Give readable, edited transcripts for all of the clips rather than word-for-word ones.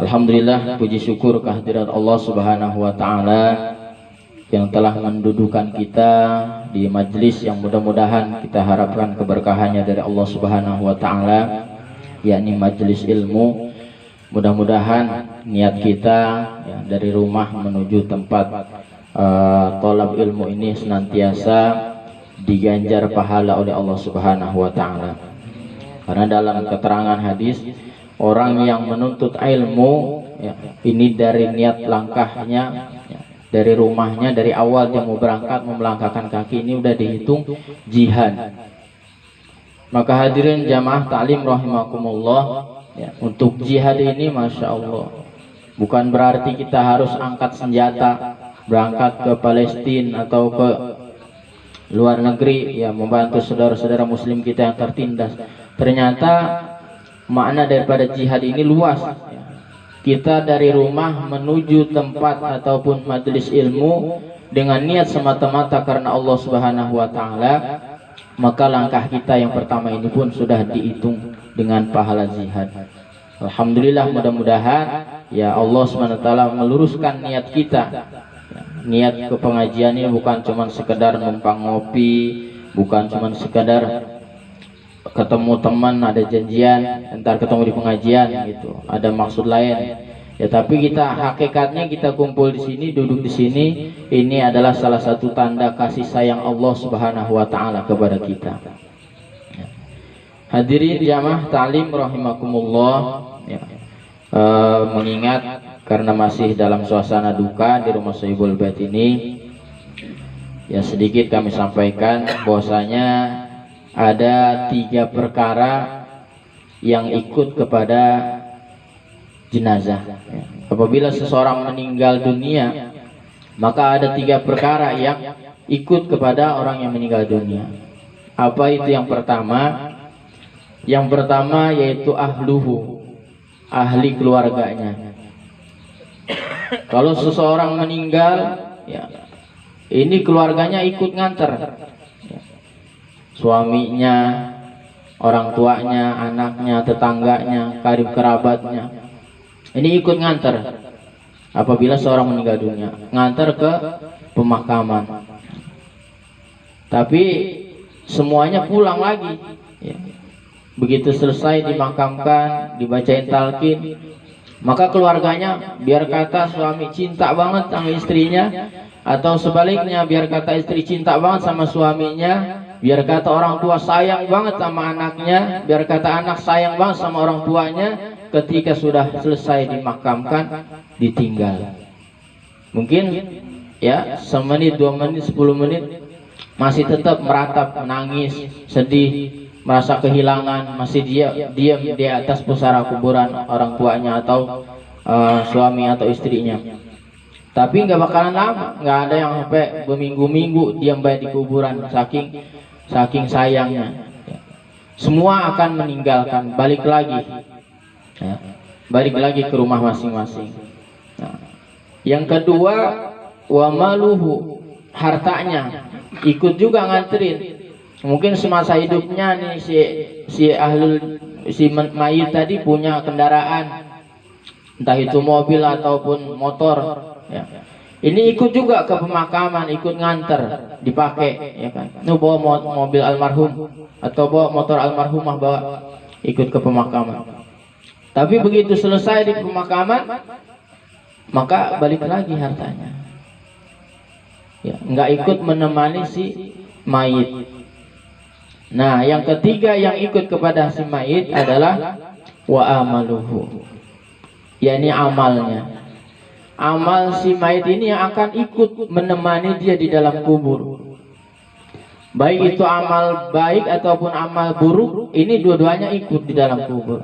Alhamdulillah, puji syukur kehadirat Allah Subhanahu wa Ta'ala yang telah mendudukan kita di majlis yang mudah-mudahan kita harapkan keberkahannya dari Allah Subhanahu wa Ta'ala, yakni majlis ilmu. Mudah-mudahan niat kita ya, dari rumah menuju tempat thalab ilmu ini senantiasa diganjar pahala oleh Allah Subhanahu wa Ta'ala. Karena dalam keterangan hadis, orang yang menuntut ilmu ya, ini dari niat langkahnya ya, dari rumahnya, dari awal dia mau berangkat, mau melangkahkan kaki, ini udah dihitung jihad. Maka hadirin jamaah taklim rahimakumullah ya, untuk jihad ini Masya Allah bukan berarti kita harus angkat senjata berangkat ke Palestina atau ke luar negeri ya, membantu saudara-saudara muslim kita yang tertindas. Ternyata makna daripada jihad ini luas. Kita dari rumah menuju tempat ataupun majelis ilmu dengan niat semata-mata karena Allah Subhanahu wa Ta'ala, maka langkah kita yang pertama ini pun sudah dihitung dengan pahala jihad. Alhamdulillah, mudah-mudahan ya Allah Subhanahu wa Ta'ala meluruskan niat kita. Niat ke pengajian ini bukan cuma sekedar numpang ngopi, bukan cuma sekedar ketemu teman, ada janjian entar ketemu di pengajian gitu, ada maksud lain ya. Tapi kita hakikatnya kita kumpul di sini, duduk di sini, ini adalah salah satu tanda kasih sayang Allah Subhanahu wa Ta'ala kepada kita ya. Hadirin jamaah ta'lim rahimakumullah ya, mengingat karena masih dalam suasana duka di rumah Sohibul Bait ini ya, sedikit kami sampaikan bahwasanya ada 3 perkara yang ikut kepada jenazah ya. Apabila seseorang meninggal dunia, maka ada 3 perkara yang ikut kepada orang yang meninggal dunia. Apa itu yang pertama? Yang pertama yaitu ahluhu, ahli keluarganya. Kalau seseorang meninggal ya, ini keluarganya ikut nganter, suaminya, orang tuanya, anaknya, tetangganya, karib kerabatnya, ini ikut nganter. Apabila seorang meninggal dunia, nganter ke pemakaman, tapi semuanya pulang lagi ya. Begitu selesai dimakamkan, dibacain talqin, maka keluarganya biar kata suami cinta banget sama istrinya, atau sebaliknya biar kata istri cinta banget sama suaminya, biar kata orang tua sayang banget sama anaknya, biar kata anak sayang banget sama orang tuanya, ketika sudah selesai dimakamkan ditinggal. Mungkin ya semenit, 2 menit, 10 menit masih tetap meratap, menangis, sedih, merasa kehilangan, masih diam di atas pusara kuburan orang tuanya atau suami atau istrinya. Tapi nggak bakalan lama, nggak ada yang sampai berminggu-minggu diam baik di kuburan, saking sayangnya. Semua akan meninggalkan, balik lagi ya, balik lagi ke rumah masing-masing. Nah, yang kedua, wa maluhu, hartanya ikut juga nganterin. Mungkin semasa hidupnya nih si mayit tadi punya kendaraan, entah itu mobil ataupun motor ya. Ini ikut juga ke pemakaman, ikut nganter, dipakai ya kan. Ini bawa mobil almarhum atau bawa motor almarhumah, bawa ikut ke pemakaman. Tapi begitu selesai di pemakaman, maka balik lagi hartanya. Ya, nggak ikut menemani si mayit. Nah, yang ketiga yang ikut kepada si mayit adalah wa amaluhu, yakni amalnya. Amal si mayit ini yang akan ikut menemani dia di dalam kubur. Baik itu amal baik ataupun amal buruk, ini dua-duanya ikut di dalam kubur.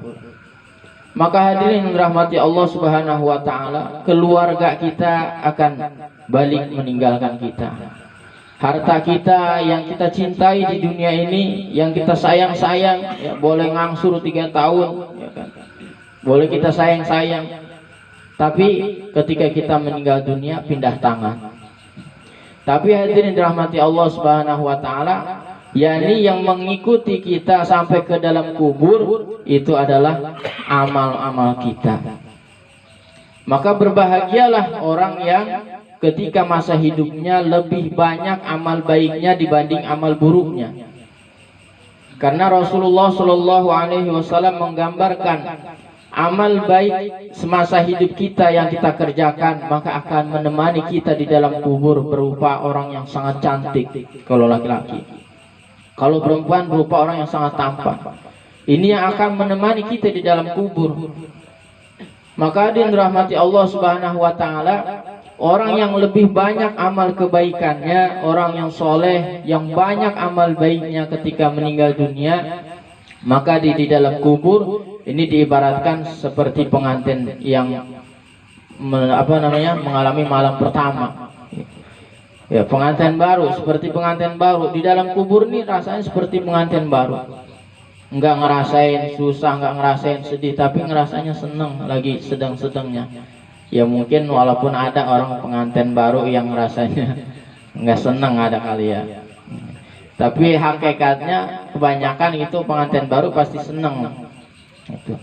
Maka hadirin rahmati Allah Subhanahu wa Ta'ala, keluarga kita akan balik meninggalkan kita. Harta kita yang kita cintai di dunia ini, yang kita sayang-sayang, ya, boleh ngangsur 3 tahun, ya kan? Boleh kita sayang-sayang, tapi ketika kita meninggal dunia pindah tangan. Tapi hadirin dirahmati Allah Subhanahu wa taala, yakni yang mengikuti kita sampai ke dalam kubur itu adalah amal-amal kita. Maka berbahagialah orang yang ketika masa hidupnya lebih banyak amal baiknya dibanding amal buruknya. Karena Rasulullah Shallallahu Alaihi Wasallam menggambarkan amal baik semasa hidup kita yang kita kerjakan maka akan menemani kita di dalam kubur berupa orang yang sangat cantik kalau laki-laki. Kalau perempuan berupa orang yang sangat tampan. Ini yang akan menemani kita di dalam kubur. Maka hadirin rahmati Allah Subhanahu wa taala, orang yang lebih banyak amal kebaikannya, orang yang soleh, yang banyak amal baiknya ketika meninggal dunia, maka di dalam kubur ini diibaratkan seperti pengantin yang mengalami malam pertama. Ya, pengantin baru, seperti pengantin baru di dalam kubur ini rasanya seperti pengantin baru. Enggak ngerasain susah, enggak ngerasain sedih, tapi ngerasanya seneng, lagi sedang-sedangnya. Ya mungkin walaupun ada orang pengantin baru yang rasanya enggak seneng, ada kali ya. Tapi hakikatnya kebanyakan itu pengantin baru pasti seneng. Itu.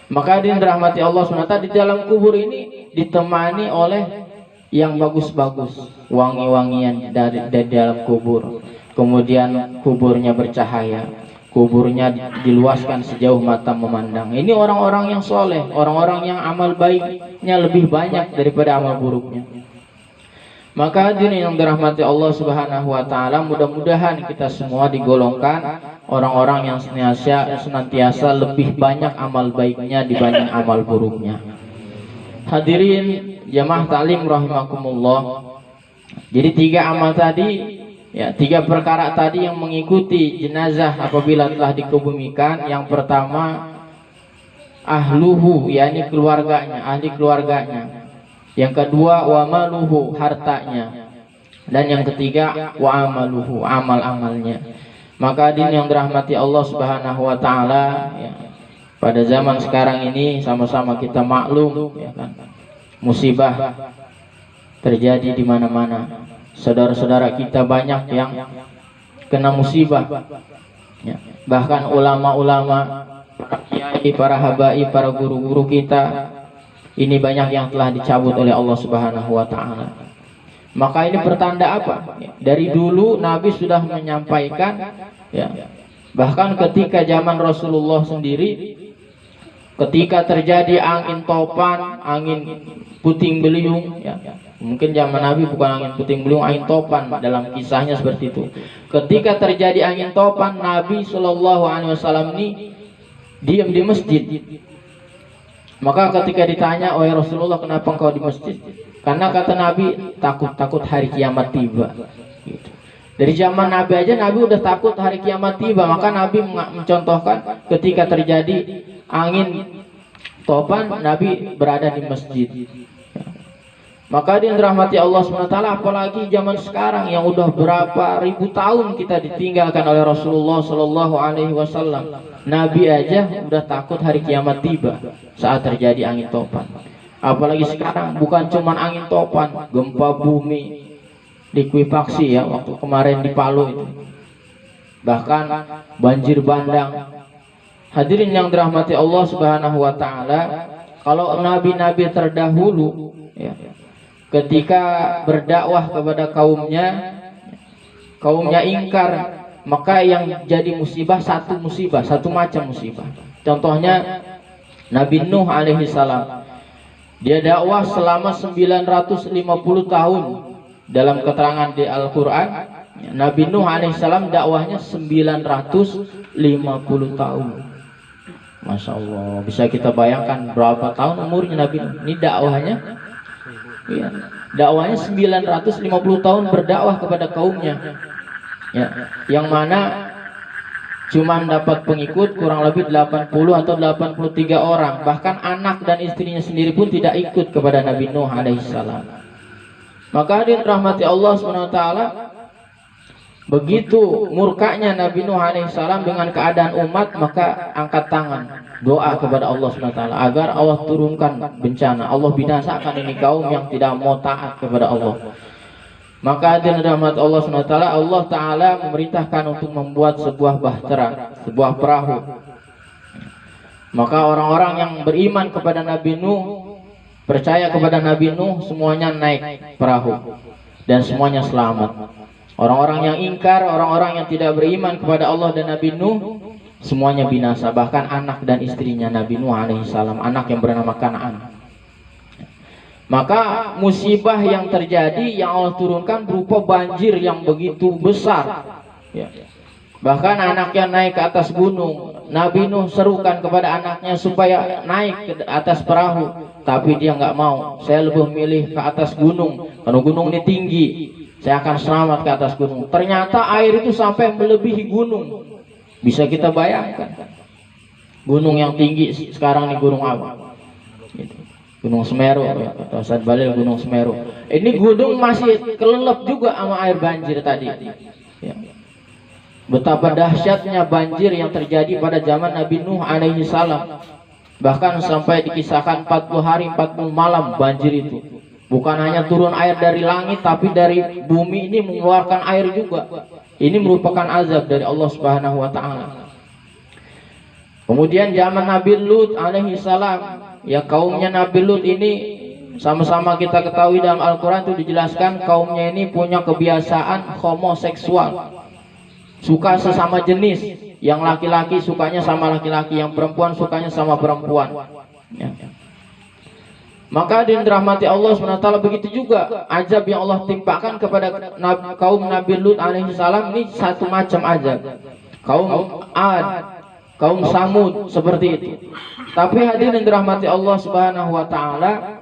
Maka dirahmati Allah SWT, di dalam kubur ini ditemani oleh yang bagus-bagus, wangi-wangian dari dalam kubur. Kemudian kuburnya bercahaya, kuburnya diluaskan sejauh mata memandang. Ini orang-orang yang soleh, orang-orang yang amal baiknya lebih banyak daripada amal buruknya. Maka hadirin yang dirahmati Allah Subhanahu wa taala, mudah-mudahan kita semua digolongkan orang-orang yang senantiasa lebih banyak amal baiknya dibanding amal buruknya. Hadirin jamaah taklim rahimakumullah. Jadi 3 amal tadi, ya 3 perkara tadi yang mengikuti jenazah apabila telah dikebumikan. Yang pertama ahluhu, yakni keluarganya, ahli keluarganya. Yang kedua wa maluhu, hartanya. Dan yang ketiga wa amaluhu, amal-amalnya. Maka hadirin yang dirahmati Allah Subhanahu wa taala, ya, pada zaman sekarang ini sama-sama kita maklum, ya kan, musibah terjadi di mana-mana. Saudara-saudara kita banyak yang kena musibah, ya. Bahkan ulama-ulama, para kiai, para habaib, para guru-guru kita, ini banyak yang telah dicabut oleh Allah Subhanahu wa taala. Maka ini pertanda apa? Dari dulu Nabi sudah menyampaikan, ya, bahkan ketika zaman Rasulullah sendiri, ketika terjadi angin topan, angin puting beliung, ya, mungkin zaman Nabi bukan angin puting beliung, angin topan, dalam kisahnya seperti itu. Ketika terjadi angin topan, Nabi Shallallahu Alaihi Wasallam ini diam di masjid. Maka ketika ditanya, "Oh ya Rasulullah, kenapa engkau di masjid?" Karena kata Nabi, takut hari kiamat tiba. Gitu. Dari zaman Nabi aja Nabi udah takut hari kiamat tiba. Maka Nabi mencontohkan ketika terjadi angin topan, Nabi berada di masjid. Maka dia dirahmati Allah SWT, apalagi zaman sekarang yang udah berapa ribu tahun kita ditinggalkan oleh Rasulullah Shallallahu Alaihi Wasallam. Nabi aja udah takut hari kiamat tiba saat terjadi angin topan. Apalagi sekarang bukan cuman angin topan, gempa bumi, likuifaksi ya waktu kemarin di Palu itu. Bahkan banjir bandang. Hadirin yang dirahmati Allah Subhanahu wa taala, kalau nabi-nabi terdahulu, ya, ketika berdakwah kepada kaumnya ingkar, maka yang jadi musibah, satu macam musibah. Contohnya Nabi Nuh alaihi salam, dia dakwah selama 950 tahun. Dalam keterangan di Al-Quran, Nabi Nuh alaihi salam dakwahnya 950 tahun. Masya Allah, bisa kita bayangkan berapa tahun umurnya Nabi Nuh. Ini dakwahnya, ya, dakwahnya 950 tahun berdakwah kepada kaumnya, ya, yang mana cuman dapat pengikut kurang lebih 80 atau 83 orang. Bahkan anak dan istrinya sendiri pun tidak ikut kepada Nabi Nuh alaihissalam. Maka hadirin rahmati Allah SWT, begitu murkanya Nabi Nuh alaihissalam dengan keadaan umat, maka angkat tangan doa kepada Allah SWT agar Allah turunkan bencana, Allah binasakan ini kaum yang tidak mau taat kepada Allah. Maka hadirin rahmat Allah SWT, Allah Ta'ala memerintahkan untuk membuat sebuah bahtera, sebuah perahu. Maka orang-orang yang beriman kepada Nabi Nuh, percaya kepada Nabi Nuh, semuanya naik perahu dan semuanya selamat. Orang-orang yang ingkar, orang-orang yang tidak beriman kepada Allah dan Nabi Nuh, semuanya binasa. Bahkan anak dan istrinya Nabi Nuh alaihissalam, anak yang bernama Kan'an. Maka musibah yang terjadi, yang Allah turunkan berupa banjir yang begitu besar, ya. Bahkan anaknya naik ke atas gunung. Nabi Nuh serukan kepada anaknya supaya naik ke atas perahu, tapi dia nggak mau. Saya lebih memilih ke atas gunung, karena gunung ini tinggi, saya akan selamat ke atas gunung. Ternyata air itu sampai melebihi gunung. Bisa kita bayangkan, gunung yang tinggi sekarang ini gunung apa? Gunung Semeru, ya, atau Ustaz Balil Gunung Semeru. Ini gunung masih kelelep juga sama air banjir tadi, ya. Betapa dahsyatnya banjir yang terjadi pada zaman Nabi Nuh alaihi salam. Bahkan sampai dikisahkan 40 hari 40 malam banjir itu. Bukan hanya turun air dari langit, tapi dari bumi ini mengeluarkan air juga. Ini merupakan azab dari Allah Subhanahu wa taala. Kemudian zaman Nabi Lut alaihi salam, ya, kaumnya Nabi Lut ini sama-sama kita ketahui dalam Al-Qur'an itu dijelaskan kaumnya ini punya kebiasaan homoseksual. Suka sesama jenis, yang laki-laki sukanya sama laki-laki, yang perempuan sukanya sama perempuan, ya. Maka dirahmati Allah SWT, begitu juga azab yang Allah timpakan kepada kaum Nabi Lut alaihi salam ini satu macam azab. Kaum Ad, kaum Samud seperti itu. Tapi hadirin dirahmati Allah Subhanahu wa taala,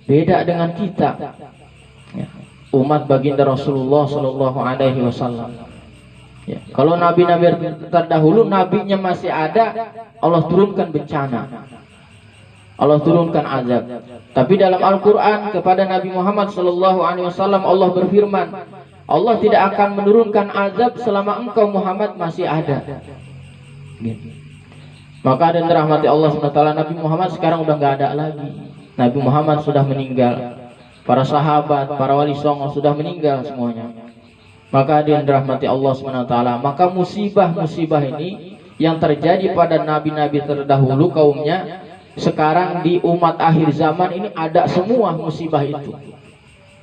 beda dengan kita, ya, umat baginda Rasulullah sallallahu alaihi wasallam. Ya, kalau nabi-nabi terdahulu nabinya masih ada, Allah turunkan bencana, Allah turunkan azab. Tapi dalam Al-Quran kepada Nabi Muhammad SAW Allah berfirman, Allah tidak akan menurunkan azab selama engkau Muhammad masih ada. Maka dan rahmati Allah SWT, Nabi Muhammad sekarang udah nggak ada lagi. Nabi Muhammad sudah meninggal, para sahabat, para wali songo sudah meninggal semuanya. Maka dia dirahmati Allah SWT, maka musibah-musibah ini yang terjadi pada nabi-nabi terdahulu kaumnya, sekarang di umat akhir zaman ini ada semua musibah itu.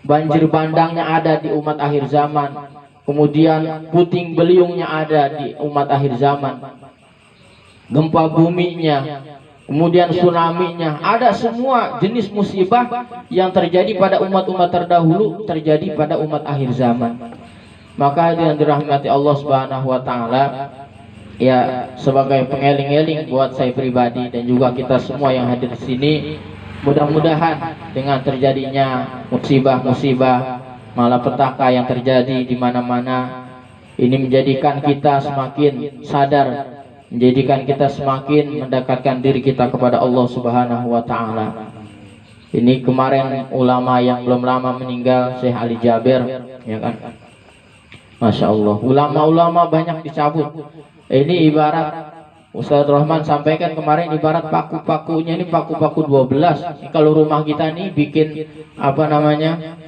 Banjir bandangnya ada di umat akhir zaman, kemudian puting beliungnya ada di umat akhir zaman, gempa buminya, kemudian tsunami-nya, ada semua jenis musibah yang terjadi pada umat-umat terdahulu terjadi pada umat akhir zaman. Maka yang dirahmati Allah Subhanahu wa taala, ya, sebagai pengeling-eling buat saya pribadi dan juga kita semua yang hadir di sini, mudah-mudahan dengan terjadinya musibah-musibah malapetaka yang terjadi di mana-mana ini menjadikan kita semakin sadar, menjadikan kita semakin mendekatkan diri kita kepada Allah Subhanahu wa taala. Ini kemarin ulama yang belum lama meninggal, Syekh Ali Jaber, ya kan? Masya Allah, ulama-ulama banyak dicabut. Ini ibarat Ustaz Rahman sampaikan kemarin, ibarat paku-pakunya ini paku-paku 12. Ini kalau rumah kita nih bikin apa namanya,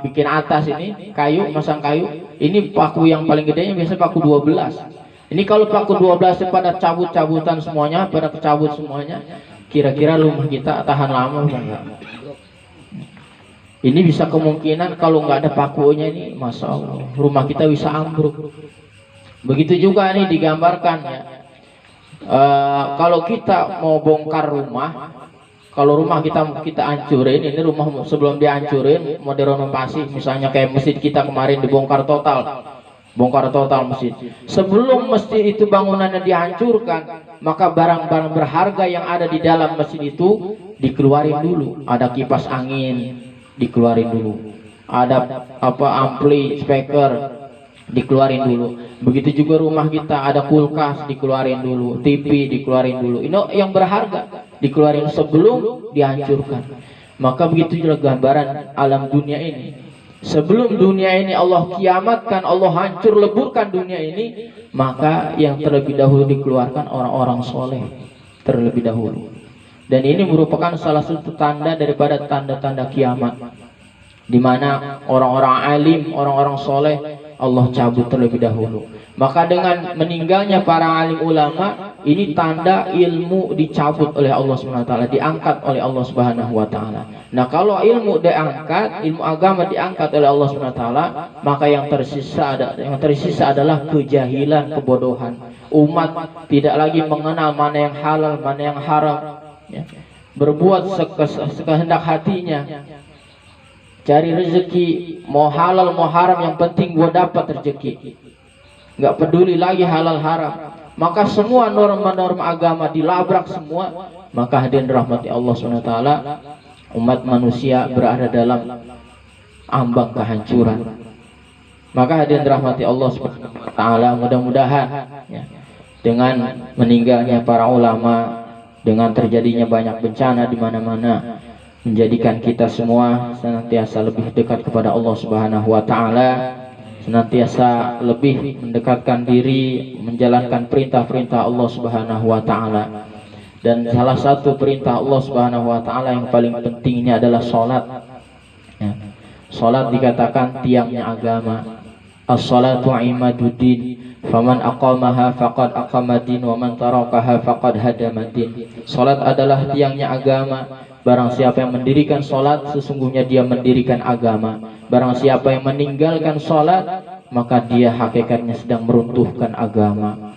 bikin atas ini kayu, masang kayu, ini paku yang paling gedenya biasanya paku 12. Ini kalau paku 12 pada cabut-cabutan semuanya, pada kecabut semuanya, kira-kira rumah kita tahan lama enggak? Ini bisa kemungkinan kalau nggak ada pakunya ini, masya Allah, rumah kita bisa ambruk. Begitu juga nih digambarkan, ya. Kalau kita mau bongkar rumah, kalau rumah kita hancurin, ini rumah sebelum dihancurin mau direnovasi, misalnya kayak masjid kita kemarin dibongkar total, bongkar total masjid. Sebelum masjid itu bangunannya dihancurkan, maka barang-barang berharga yang ada di dalam masjid itu dikeluarin dulu. Ada kipas angin dikeluarin dulu, ada apa ampli speaker dikeluarin dulu. Begitu juga rumah kita, ada kulkas dikeluarin dulu, TV dikeluarin dulu. Ini yang berharga dikeluarin sebelum dihancurkan. Maka begitu juga gambaran alam dunia ini. Sebelum dunia ini Allah kiamatkan, Allah hancur leburkan dunia ini, maka yang terlebih dahulu dikeluarkan orang-orang soleh terlebih dahulu. Dan ini merupakan salah satu tanda daripada tanda-tanda kiamat, di mana orang-orang alim, orang-orang soleh Allah cabut terlebih dahulu. Maka dengan meninggalnya para alim ulama, ini tanda ilmu dicabut oleh Allah SWT, diangkat oleh Allah SWT. Nah, kalau ilmu diangkat, ilmu agama diangkat oleh Allah SWT, maka yang tersisa adalah kejahilan, kebodohan. Umat tidak lagi mengenal mana yang halal, mana yang haram, ya. Berbuat sekehendak hatinya, cari rezeki, mau halal mau haram, yang penting gua dapat rezeki, nggak peduli lagi halal haram. Maka semua norma-norma agama dilabrak semua. Maka hadirin rahmati Allah SWT, umat manusia berada dalam ambang kehancuran. Maka hadirin rahmati Allah SWT, mudah-mudahan ya, dengan meninggalnya para ulama, dengan terjadinya banyak bencana di mana-mana, menjadikan kita semua senantiasa lebih dekat kepada Allah Subhanahu wa taala, senantiasa lebih mendekatkan diri menjalankan perintah-perintah Allah Subhanahu wa taala. Dan salah satu perintah Allah Subhanahu wa taala yang paling penting ini adalah salat. Ya. Salat dikatakan tiangnya agama. As-salatu imaduddin, faman aqamaha faqad aqamadin, wa man tarakaha faqad hadamadin. Salat adalah tiangnya agama. Barang siapa yang mendirikan salat, sesungguhnya dia mendirikan agama. Barang siapa yang meninggalkan salat, maka dia hakikatnya sedang meruntuhkan agama.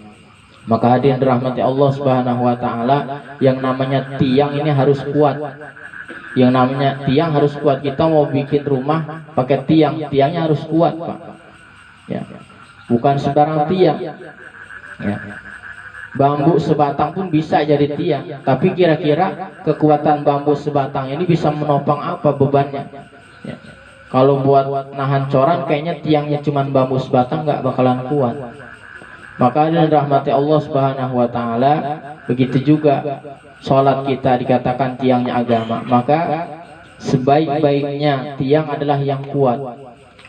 Maka hadirin dirahmati Allah Subhanahu wa taala, yang namanya tiang ini harus kuat. Yang namanya tiang harus kuat. Kita mau bikin rumah pakai tiang, tiangnya harus kuat, Pak. Ya. Bukan sembarang tiang. Ya. Bambu sebatang pun bisa jadi tiang, tapi kira-kira kekuatan bambu sebatang ini bisa menopang apa bebannya? Ya. Kalau buat nahan coran, kayaknya tiangnya cuma bambu sebatang nggak bakalan kuat. Maka dengan rahmati Allah Subhanahu wa taala, begitu juga sholat kita dikatakan tiangnya agama. Maka sebaik-baiknya tiang adalah yang kuat,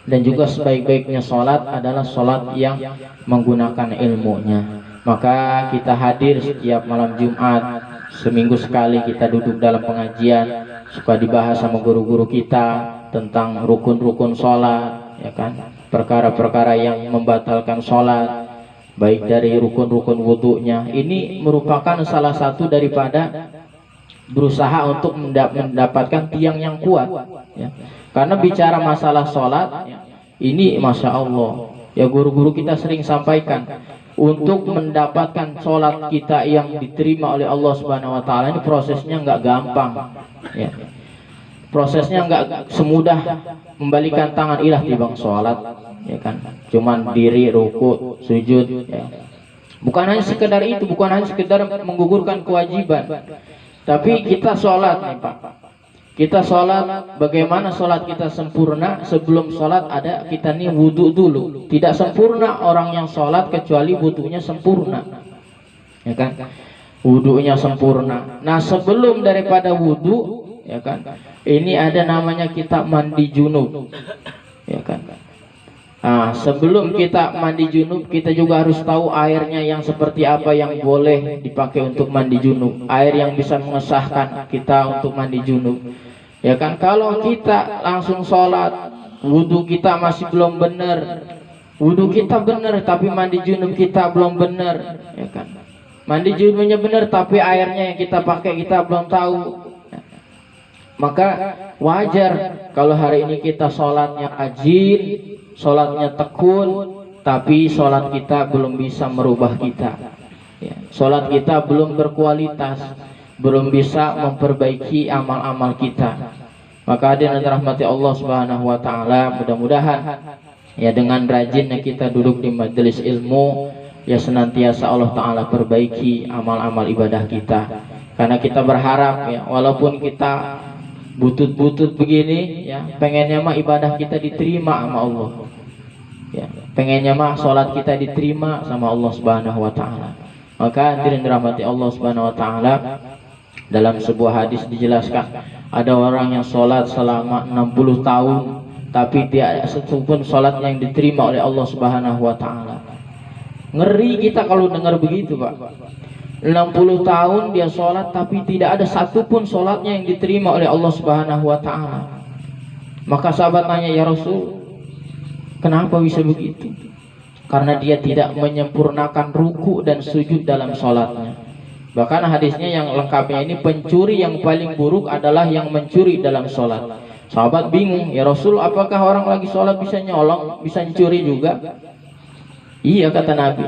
dan juga sebaik-baiknya sholat adalah sholat yang menggunakan ilmunya. Maka kita hadir setiap malam Jumat, seminggu sekali kita duduk dalam pengajian, suka dibahas sama guru-guru kita tentang rukun-rukun sholat, ya kan, perkara-perkara yang membatalkan sholat, baik dari rukun-rukun wudhunya. Ini merupakan salah satu daripada berusaha untuk mendapatkan tiang yang kuat, ya. Karena bicara masalah sholat, ini Masya Allah, ya, guru-guru kita sering sampaikan, untuk mendapatkan sholat kita yang diterima oleh Allah Subhanahu wa taala, ini prosesnya nggak gampang, ya. Prosesnya nggak semudah membalikan tangan ilah timbang sholat, ya kan. Cuman diri, ruku, sujud, ya. Bukan hanya sekedar itu, bukan hanya sekedar menggugurkan kewajiban, tapi kita sholat nih, Pak. Kita sholat, bagaimana sholat kita sempurna? Sebelum sholat ada kita nih wudhu dulu. Tidak sempurna orang yang sholat kecuali wudhunya sempurna, ya kan? Wudhunya sempurna. Nah, sebelum daripada wudhu, ya kan, ini ada namanya kita mandi junub, ya kan? Nah, sebelum kita mandi junub, kita juga harus tahu airnya yang seperti apa yang boleh dipakai untuk mandi junub. Air yang bisa mengesahkan kita untuk mandi junub, ya kan. Kalau kita langsung sholat, wudhu kita masih belum benar, wudhu kita benar tapi mandi junub kita belum benar, ya kan. Mandi junubnya benar tapi airnya yang kita pakai kita belum tahu. Maka wajar kalau hari ini kita sholatnya rajin, sholatnya tekun, tapi sholat kita belum bisa merubah kita, ya. Sholat kita belum berkualitas, belum bisa memperbaiki amal-amal kita. Maka hadirin rahmati Allah Subhanahu wa taala, mudah-mudahan ya dengan rajinnya kita duduk di majelis ilmu, ya senantiasa Allah taala perbaiki amal-amal ibadah kita. Karena kita berharap, ya, walaupun kita butut-butut begini, ya, pengennya mah ibadah kita diterima sama Allah, ya, pengennya mah sholat kita diterima sama Allah Subhanahu wa taala. Maka hadirin dirahmati Allah Subhanahu wa taala, dalam sebuah hadis dijelaskan Ada orang yang sholat selama 60 tahun tapi tidak satupun sholat yang diterima oleh Allah Subhanahu wa taala. Ngeri kita kalau dengar begitu, Pak. 60 tahun dia sholat tapi tidak ada satupun sholatnya yang diterima oleh Allah Subhanahu wa taala. Maka sahabat tanya, ya Rasul, kenapa bisa begitu? Karena dia tidak menyempurnakan ruku dan sujud dalam sholatnya. Bahkan hadisnya yang lengkapnya ini, pencuri yang paling buruk adalah yang mencuri dalam sholat. Sahabat bingung, ya Rasul, apakah orang lagi sholat bisa nyolong, bisa mencuri juga? Iya, kata Nabi,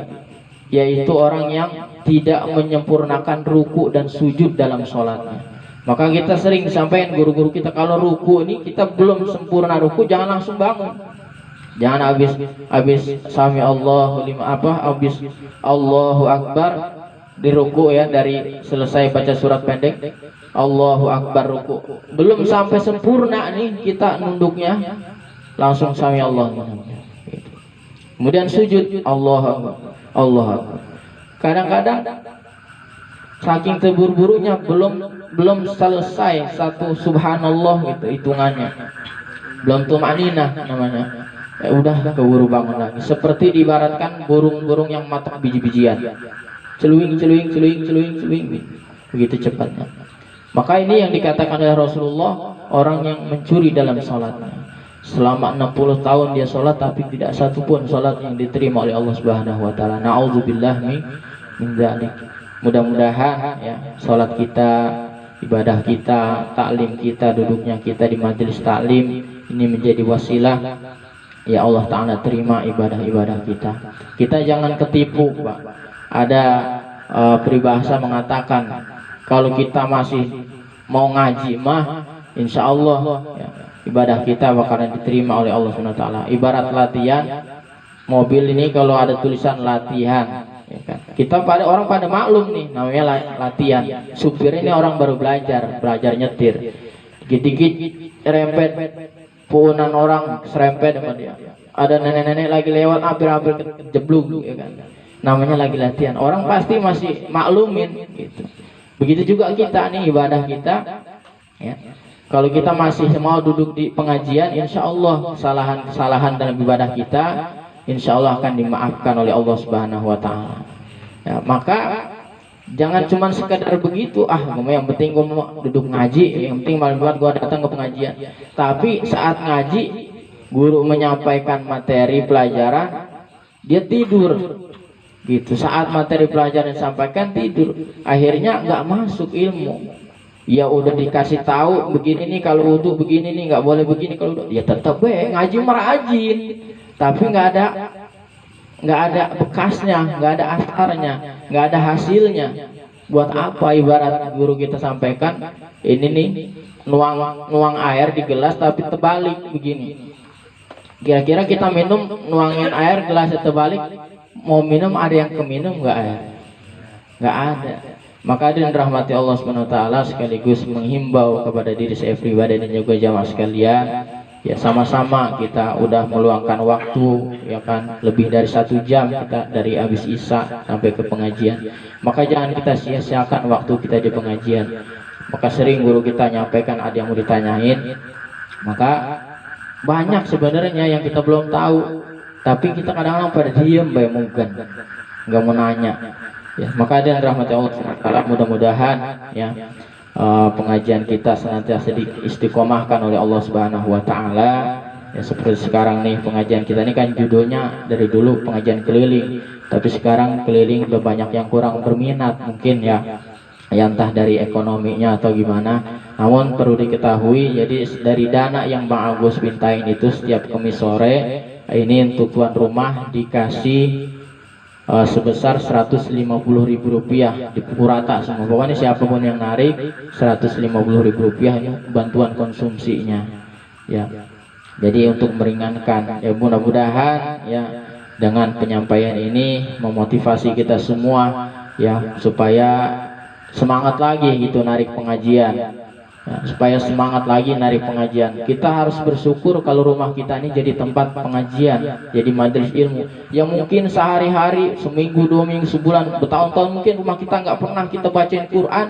yaitu orang yang tidak menyempurnakan ruku dan sujud dalam sholatnya. Maka kita sering sampaikan guru-guru kita, kalau ruku ini kita belum sempurna ruku, jangan langsung bangun. Jangan habis sami Allahu lima habis Allahu Akbar di ruku ya, dari selesai baca surat pendek Allahu Akbar ruku, belum sampai sempurna nih kita nunduknya, langsung sami Allah. Kemudian sujud Allahu Akbar, Allahu Akbar. Kadang-kadang saking terburu-burunya belum selesai satu subhanallah gitu hitungannya, belum tumaninah namanya, udah keburu bangun lagi. Seperti diibaratkan burung-burung yang matok biji-bijian, celuing begitu cepatnya. Maka ini yang dikatakan oleh Rasulullah, orang yang mencuri dalam sholatnya. Selama 60 tahun dia sholat tapi tidak satupun sholat yang diterima oleh Allah Subhanahu wa taala. Na'udzubillah min dzalik. Mudah-mudahan ya sholat kita, ibadah kita, taklim kita, duduknya kita di majelis taklim ini menjadi wasilah ya Allah taala terima ibadah-ibadah kita. Kita jangan ketipu, Pak. Ada peribahasa mengatakan kalau kita masih mau ngaji mah insya Allah ya, ibadah kita bakalan diterima oleh Allah Subhanahu wa taala. Ibarat latihan mobil ini, kalau ada tulisan latihan ya kan, kita orang pada maklum nih namanya latihan. Supir ini orang baru belajar nyetir, dikit-dikit rempet puunan orang serempet sama dia. Ada nenek-nenek lagi lewat hampir jeblok ya kan, namanya lagi latihan. Orang pasti masih maklumin gitu. Begitu juga kita nih, ibadah kita ya. Kalau kita masih mau duduk di pengajian, insya Allah kesalahan dalam ibadah kita insya Allah akan dimaafkan oleh Allah Subhanahu wa taala. Ya, maka jangan cuma sekadar begitu, yang penting gue mau duduk ngaji, yang penting malam Jumat gue datang ke pengajian. Tapi saat ngaji, guru menyampaikan materi pelajaran, dia tidur. Gitu. Saat materi pelajaran disampaikan tidur, akhirnya nggak masuk ilmu. Ya udah dikasih tahu begini nih kalau wudhu begini nih, nggak boleh begini kalau wudhu, ya tetap ngaji merajin, tapi nggak ada bekasnya, nggak ada asarnya, nggak ada hasilnya. Buat apa? Ibarat guru kita sampaikan ini nih, nuang air di gelas tapi terbalik begini. Kira-kira kita minum nuangin air gelasnya terbalik, mau minum ada yang keminum nggak air? Nggak ada. Maka dengan rahmati Allah Subhanahu wa taala sekaligus menghimbau kepada diri saya pribadi dan juga jamaah sekalian, ya sama-sama kita udah meluangkan waktu ya kan, lebih dari 1 jam kita dari habis Isya sampai ke pengajian. Maka jangan kita sia-siakan waktu kita di pengajian. Maka sering guru kita nyampaikan ada yang mau ditanyain, maka banyak sebenarnya yang kita belum tahu, tapi kita kadang-kadang pada diem mungkin nggak mau nanya. Ya, maka dengan rahmat Allah SWT mudah-mudahan ya pengajian kita senantiasa diistiqomahkan oleh Allah Subhanahu wa taala. Ya, seperti sekarang nih pengajian kita ini kan judulnya dari dulu pengajian keliling, tapi sekarang keliling udah banyak yang kurang berminat mungkin ya entah dari ekonominya atau gimana. Namun perlu diketahui, jadi dari dana yang Bang Agus mintain itu setiap Kamis sore ini untuk tuan rumah dikasih sebesar Rp150.000 dipukul rata semua. Pokoknya siapapun yang narik Rp150.000 ini bantuan konsumsinya ya. Jadi untuk meringankan ya, mudah-mudahan ya dengan penyampaian ini memotivasi kita semua ya supaya semangat lagi gitu narik pengajian. Supaya semangat lagi narik pengajian. Kita harus bersyukur kalau rumah kita ini jadi tempat pengajian, jadi majelis ilmu. Yang mungkin sehari-hari, seminggu, 2 minggu, sebulan, bertahun-tahun mungkin rumah kita nggak pernah kita bacain Quran.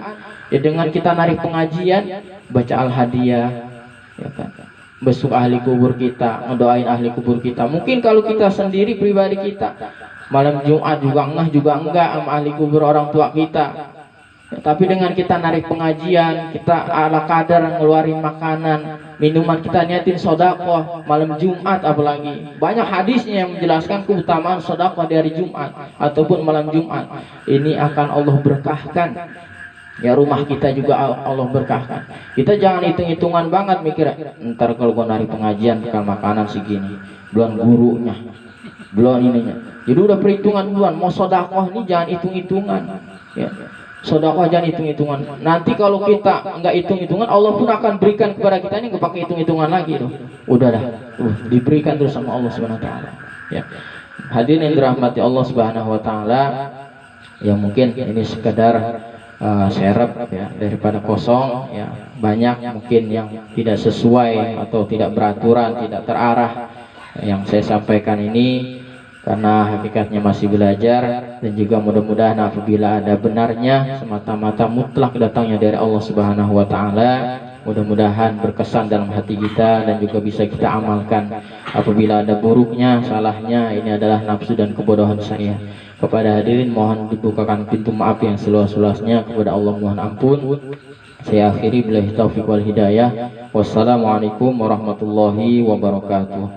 Ya dengan kita narik pengajian, baca al-hadiah, ya kan, besuk ahli kubur kita, ngedoain ahli kubur kita. Mungkin kalau kita sendiri pribadi kita malam Jumat juga enggak sama ahli kubur orang tua kita. Ya, tapi dengan kita narik pengajian, kita ala kadar ngeluarin makanan, minuman, kita niatin sodakoh malam Jumat, apalagi banyak hadisnya yang menjelaskan keutamaan sodakoh di hari Jumat ataupun malam Jumat. Ini akan Allah berkahkan. Ya, rumah kita juga Allah berkahkan. Kita jangan hitung-hitungan banget mikir, ntar kalau gua narik pengajian bakal makanan segini, belum gurunya, belum ininya. Jadi udah perhitungan duluan. Mau sodakoh ini jangan hitung-hitungan. Ya. Sodakoh jangan hitung-hitungan. Nanti kalau kita nggak hitung-hitungan, Allah pun akan berikan kepada kita ini nggak pakai hitung-hitungan lagi tuh. Udah dah, diberikan terus sama Allah Subhanahu Wa Taala. Ya. Hadirin yang dirahmati Allah Subhanahu Wa Taala, yang mungkin ini sekedar serep ya, daripada kosong ya, banyak mungkin yang tidak sesuai atau tidak beraturan, tidak terarah yang saya sampaikan ini, karena hakikatnya masih belajar, dan juga mudah-mudahan apabila ada benarnya semata-mata mutlak datangnya dari Allah Subhanahu Wa Taala, mudah-mudahan berkesan dalam hati kita dan juga bisa kita amalkan. Apabila ada buruknya, salahnya, ini adalah nafsu dan kebodohan saya. Kepada hadirin mohon dibukakan pintu maaf yang seluas-luasnya, kepada Allah mohon ampun. Saya akhiri billahi taufiq wal hidayah. Wassalamualaikum warahmatullahi wabarakatuh.